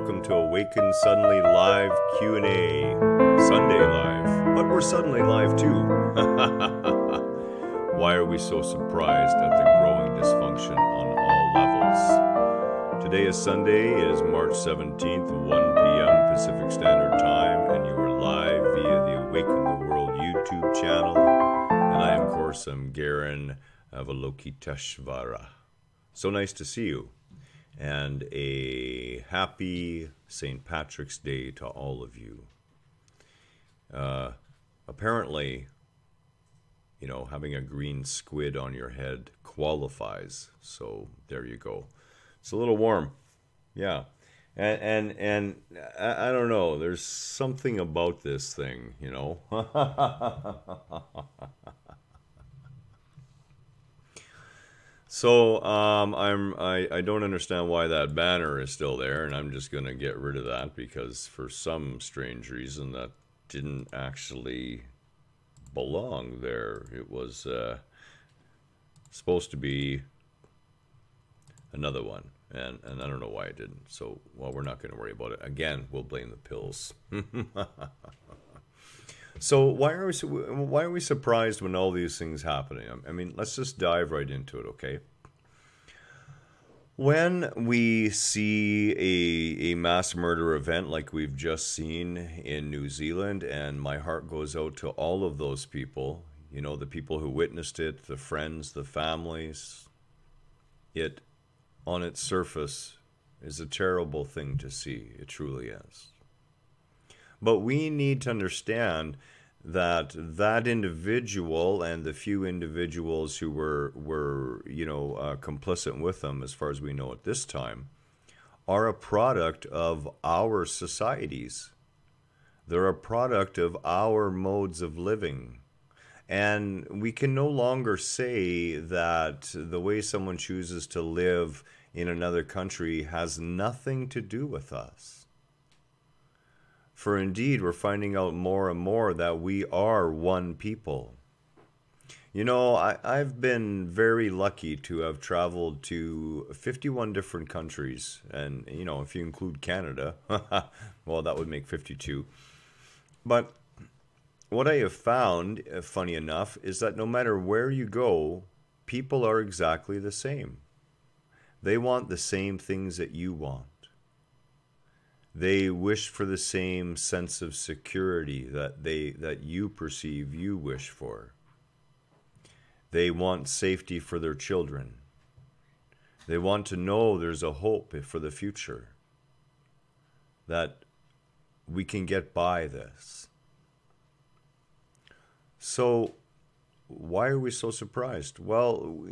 welcome to Awaken Suddenly Live Q&A. Sunday live, but we're suddenly live too. Why are we so surprised at the growing dysfunction on all levels? Today is Sunday, it is March 17th, 1 p.m. Pacific Standard Time, and you are live via the Awaken the World YouTube channel. And I, of course, am Garhen Avalokiteshvara. So nice to see you. And a happy St. Patrick's Day to all of you. Apparently, having a green squid on your head qualifies. So there you go. It's a little warm. Yeah. And I don't know. There's something about this thing, So I don't understand why that banner is still there, and I'm just going to get rid of that because for some strange reason that didn't actually belong there. It was supposed to be another one, and I don't know why it didn't. So, we're not going to worry about it. Again, we'll blame the pills. So why are we surprised when all these things happening? I mean, let's just dive right into it, okay? When we see a mass murder event like we've just seen in New Zealand, and my heart goes out to all of those people, the people who witnessed it, the friends, the families, it, on its surface, is a terrible thing to see. It truly is. But we need to understand that individual and the few individuals who were complicit with them, as far as we know at this time, are a product of our societies. They're a product of our modes of living. And we can no longer say that the way someone chooses to live in another country has nothing to do with us. For indeed, we're finding out more and more that we are one people. I've been very lucky to have traveled to 51 different countries. And, if you include Canada, well, that would make 52. But what I have found, funny enough, is that no matter where you go, people are exactly the same. They want the same things that you want. They wish for the same sense of security that you perceive you wish for. They want safety for their children. They want to know there's a hope for the future, that we can get by this. So why are we so surprised? Well,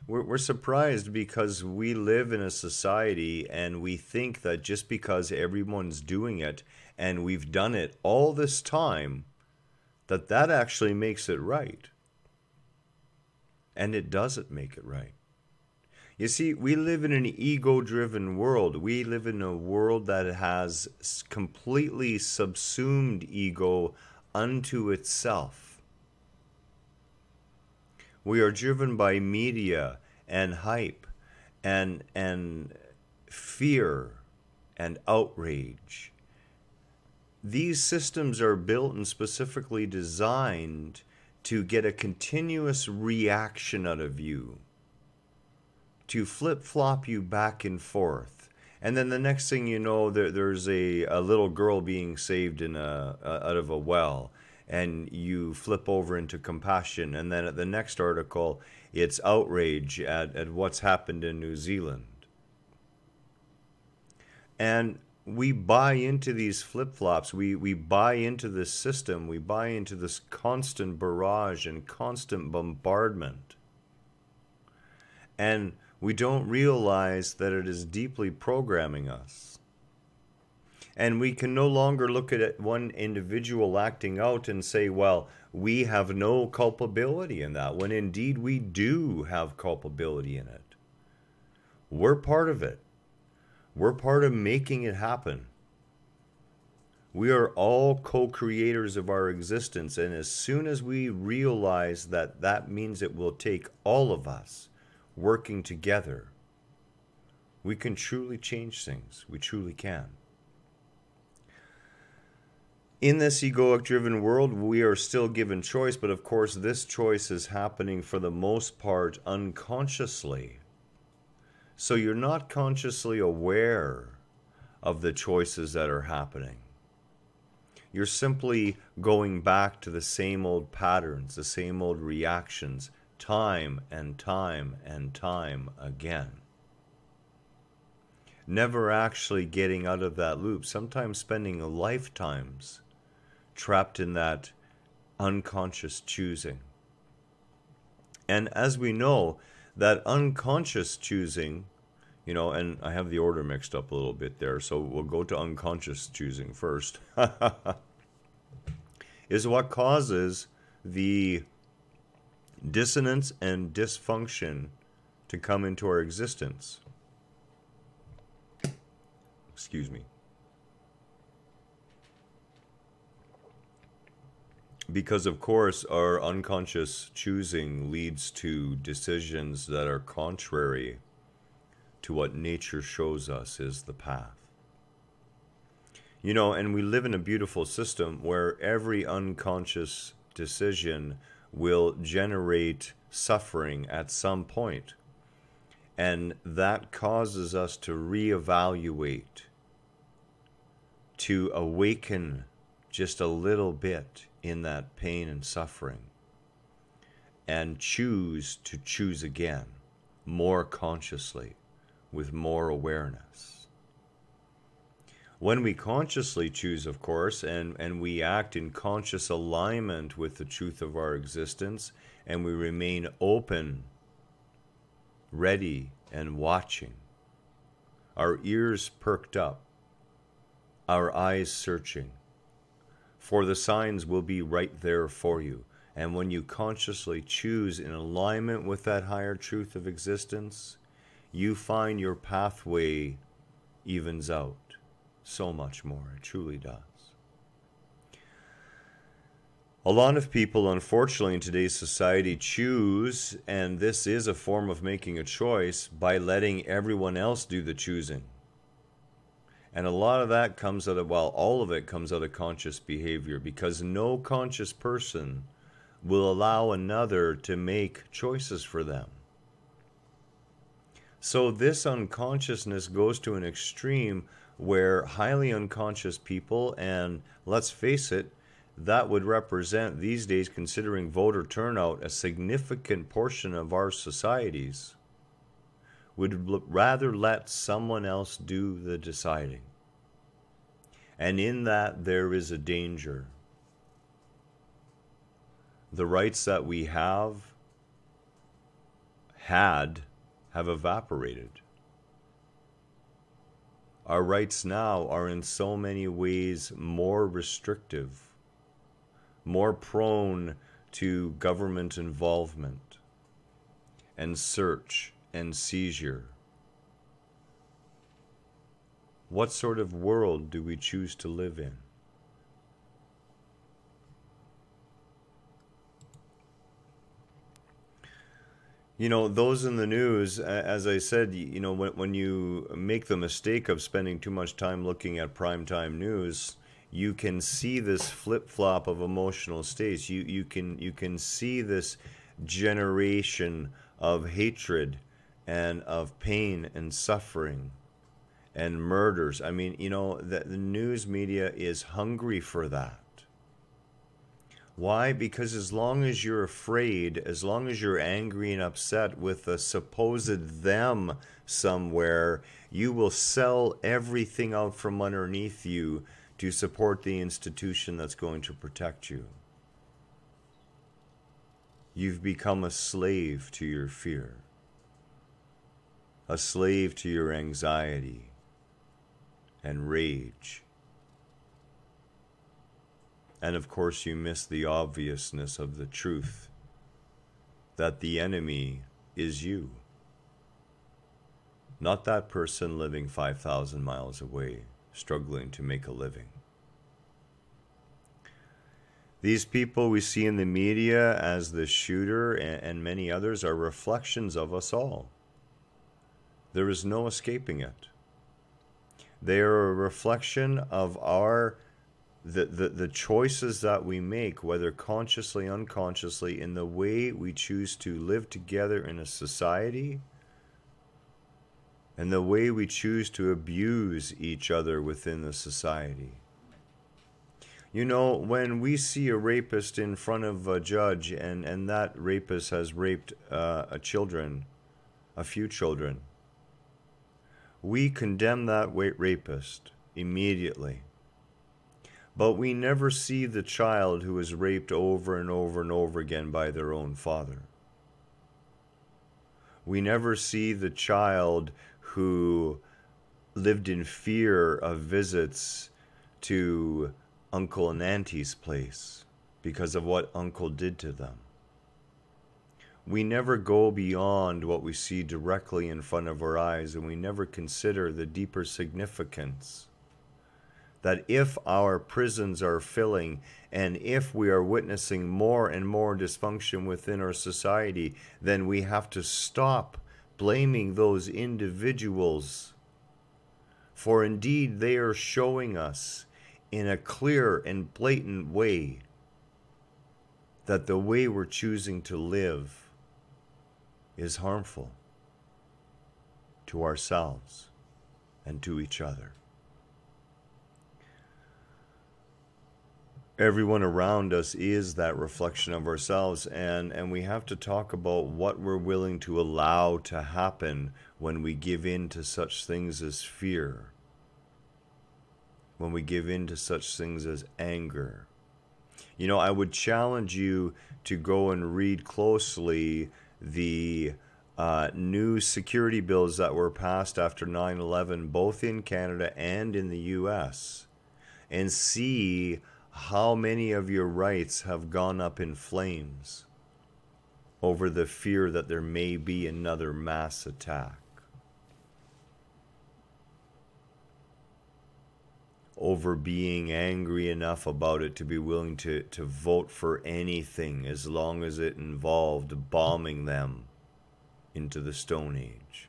we're surprised because we live in a society and we think that just because everyone's doing it and we've done it all this time, that actually makes it right. And it doesn't make it right. You see, we live in an ego-driven world. We live in a world that has completely subsumed ego unto itself. We are driven by media and hype and fear and outrage. These systems are built and specifically designed to get a continuous reaction out of you, to flip-flop you back and forth. And then the next thing you know, there's a little girl being saved out of a well. And you flip over into compassion. And then at the next article, it's outrage at what's happened in New Zealand. And we buy into these flip-flops. We buy into this system. We buy into this constant barrage and constant bombardment. And we don't realize that it is deeply programming us. And we can no longer look at one individual acting out and say, well, we have no culpability in that, when indeed we do have culpability in it. We're part of it. We're part of making it happen. We are all co-creators of our existence, and as soon as we realize that means it will take all of us working together, we can truly change things. We truly can. In this egoic driven world, we are still given choice, but of course, this choice is happening for the most part unconsciously. So you're not consciously aware of the choices that are happening. You're simply going back to the same old patterns, the same old reactions, time and time and time again. Never actually getting out of that loop, sometimes spending lifetimes trapped in that unconscious choosing. And as we know, that unconscious choosing, and I have the order mixed up a little bit there, so we'll go to unconscious choosing first, is what causes the dissonance and dysfunction to come into our existence. Excuse me. Because, of course, our unconscious choosing leads to decisions that are contrary to what nature shows us is the path. And we live in a beautiful system where every unconscious decision will generate suffering at some point. And that causes us to reevaluate, to awaken just a little bit in that pain and suffering, and choose to choose again, more consciously, with more awareness. When we consciously choose, of course, and we act in conscious alignment with the truth of our existence, and we remain open, ready, and watching, our ears perked up, our eyes searching, for the signs will be right there for you. And when you consciously choose in alignment with that higher truth of existence, you find your pathway evens out so much more. It truly does. A lot of people, unfortunately, in today's society choose, and this is a form of making a choice, by letting everyone else do the choosing. And a lot of that comes out of, all of it comes out of conscious behavior, because no conscious person will allow another to make choices for them. So this unconsciousness goes to an extreme where highly unconscious people, and let's face it, that would represent these days, considering voter turnout, a significant portion of our societies, would rather let someone else do the deciding. And in that, there is a danger. The rights that we have evaporated. Our rights now are in so many ways more restrictive, more prone to government involvement and search and seizure. What sort of world do we choose to live in? Those in the news, as I said, when you make the mistake of spending too much time looking at primetime news, you can see this flip-flop of emotional states. You can see this generation of hatred and of pain and suffering and murders. I mean, the news media is hungry for that. Why? Because as long as you're afraid, as long as you're angry and upset with a supposed them somewhere, you will sell everything out from underneath you to support the institution that's going to protect you. You've become a slave to your fear, a slave to your anxiety and rage. And of course, you miss the obviousness of the truth that the enemy is you, not that person living 5,000 miles away, struggling to make a living. These people we see in the media as the shooter and many others are reflections of us all. There is no escaping it. They are a reflection of the choices that we make, whether consciously, unconsciously, in the way we choose to live together in a society, and the way we choose to abuse each other within the society. You know, when we see a rapist in front of a judge and that rapist has raped a few children, we condemn that rapist immediately. But we never see the child who is raped over and over and over again by their own father. We never see the child who lived in fear of visits to uncle and auntie's place because of what uncle did to them. We never go beyond what we see directly in front of our eyes, and we never consider the deeper significance that if our prisons are filling and if we are witnessing more and more dysfunction within our society, then we have to stop blaming those individuals. For indeed, they are showing us in a clear and blatant way that the way we're choosing to live is harmful to ourselves and to each other. Everyone around us is that reflection of ourselves, and we have to talk about what we're willing to allow to happen when we give in to such things as fear, when we give in to such things as anger. You know, I would challenge you to go and read closely the new security bills that were passed after 9/11, both in Canada and in the US, and see how many of your rights have gone up in flames over the fear that there may be another mass attack, over being angry enough about it to be willing to vote for anything as long as it involved bombing them into the Stone Age.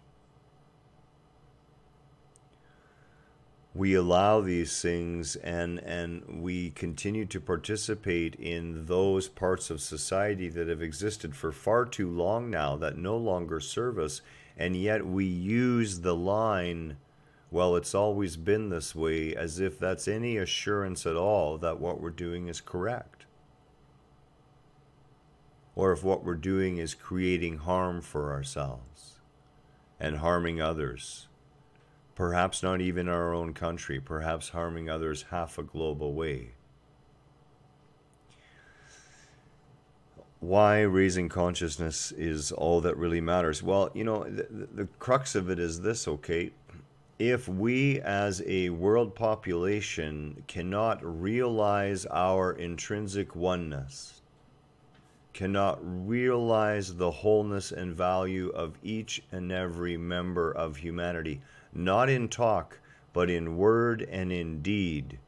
We allow these things and we continue to participate in those parts of society that have existed for far too long now, that no longer serve us, and yet we use the line, well, it's always been this way, as if that's any assurance at all that what we're doing is correct. Or if what we're doing is creating harm for ourselves and harming others. Perhaps not even our own country, perhaps harming others half a globe away. Why raising consciousness is all that really matters? Well, you know, the crux of it is this, okay? If we as a world population cannot realize our intrinsic oneness, cannot realize the wholeness and value of each and every member of humanity, not in talk, but in word and in deed,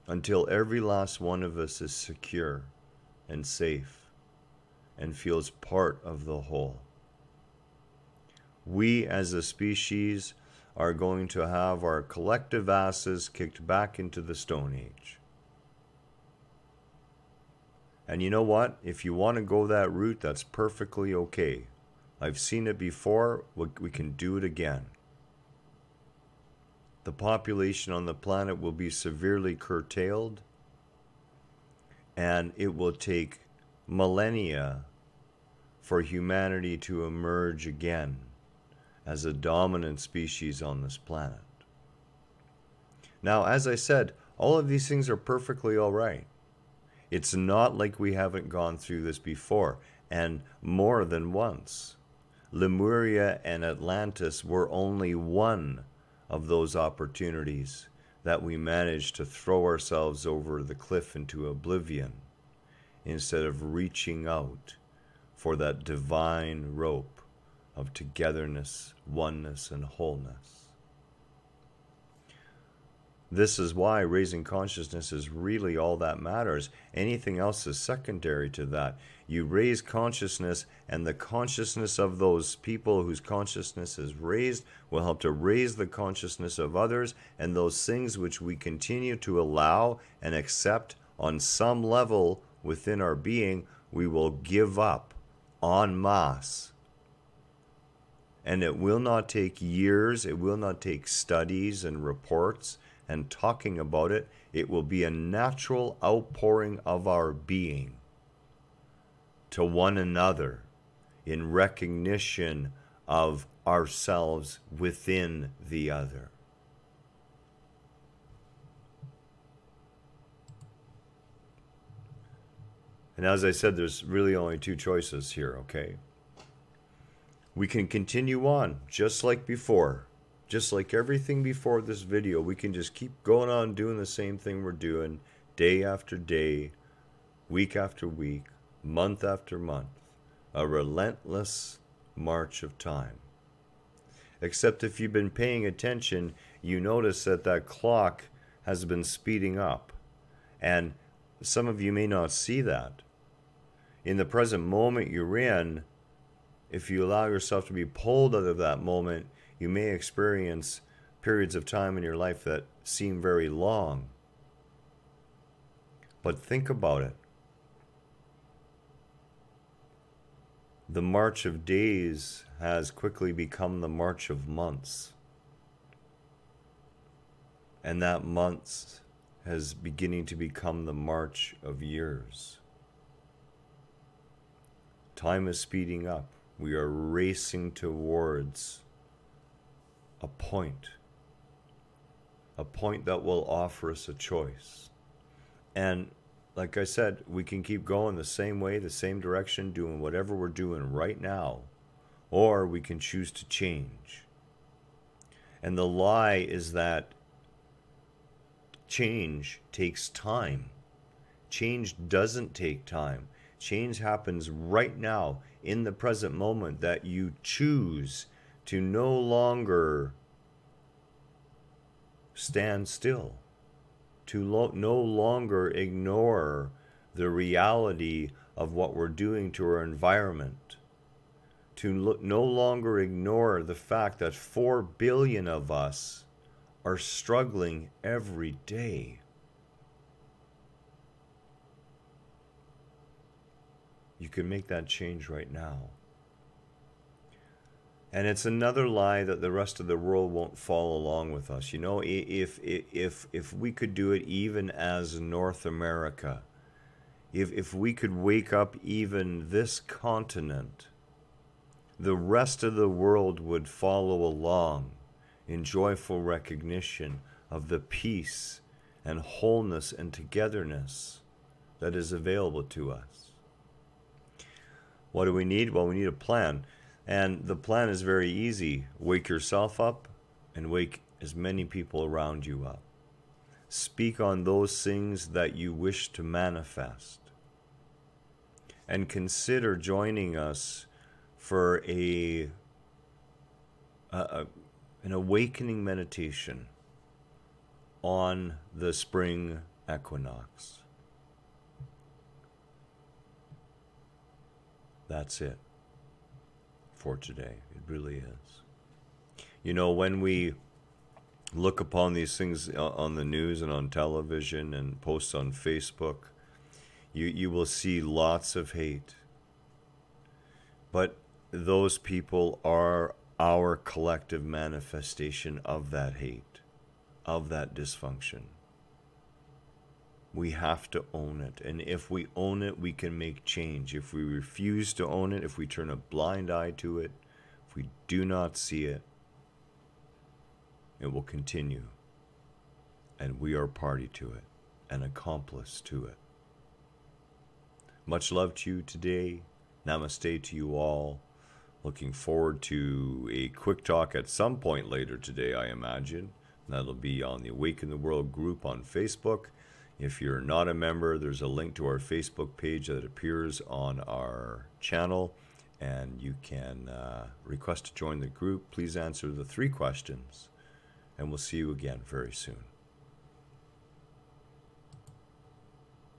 until every last one of us is secure and safe and feels part of the whole, we as a species are going to have our collective asses kicked back into the Stone Age. And you know what? If you want to go that route, that's perfectly okay. I've seen it before. We can do it again. The population on the planet will be severely curtailed, and it will take millennia for humanity to emerge again as a dominant species on this planet. Now, as I said, all of these things are perfectly all right. It's not like we haven't gone through this before, and more than once. Lemuria and Atlantis were only one of those opportunities that we managed to throw ourselves over the cliff into oblivion instead of reaching out for that divine rope of togetherness, oneness, and wholeness. This is why raising consciousness is really all that matters. Anything else is secondary to that. You raise consciousness, and the consciousness of those people whose consciousness is raised will help to raise the consciousness of others, and those things which we continue to allow and accept on some level within our being, we will give up en masse. And it will not take years, it will not take studies and reports and talking about it. It will be a natural outpouring of our being to one another in recognition of ourselves within the other. And as I said, there's really only two choices here, okay? We can continue on just like before. Just like everything before this video, we can just keep going on doing the same thing we're doing day after day, week after week, month after month. A relentless march of time. Except if you've been paying attention, you notice that that clock has been speeding up. And some of you may not see that. In the present moment you're in, if you allow yourself to be pulled out of that moment, you may experience periods of time in your life that seem very long. But think about it. The march of days has quickly become the march of months. And that months has beginning to become the march of years. Time is speeding up. We are racing towards a point that will offer us a choice. And like I said, we can keep going the same way, the same direction, doing whatever we're doing right now, or we can choose to change. And the lie is that change takes time. Change doesn't take time. Change happens right now, in the present moment, that you choose to no longer stand still, to no longer ignore the reality of what we're doing to our environment, to no longer ignore the fact that 4 billion of us are struggling every day. You can make that change right now. And it's another lie that the rest of the world won't follow along with us. You know, if we could do it even as North America, if we could wake up even this continent, the rest of the world would follow along in joyful recognition of the peace and wholeness and togetherness that is available to us. What do we need? Well, we need a plan. And the plan is very easy. Wake yourself up and wake as many people around you up. Speak on those things that you wish to manifest. And consider joining us for an awakening meditation on the spring equinox. That's it for today. It really is. You know, when we look upon these things on the news and on television and posts on Facebook, you will see lots of hate. But those people are our collective manifestation of that hate, of that dysfunction. We have to own it. And if we own it, we can make change. If we refuse to own it, if we turn a blind eye to it, if we do not see it, it will continue. And we are party to it, an accomplice to it. Much love to you today. Namaste to you all. Looking forward to a quick talk at some point later today, I imagine. That'll be on the Awaken the World group on Facebook. If you're not a member, there's a link to our Facebook page that appears on our channel, and you can request to join the group. Please answer the 3 questions, and we'll see you again very soon.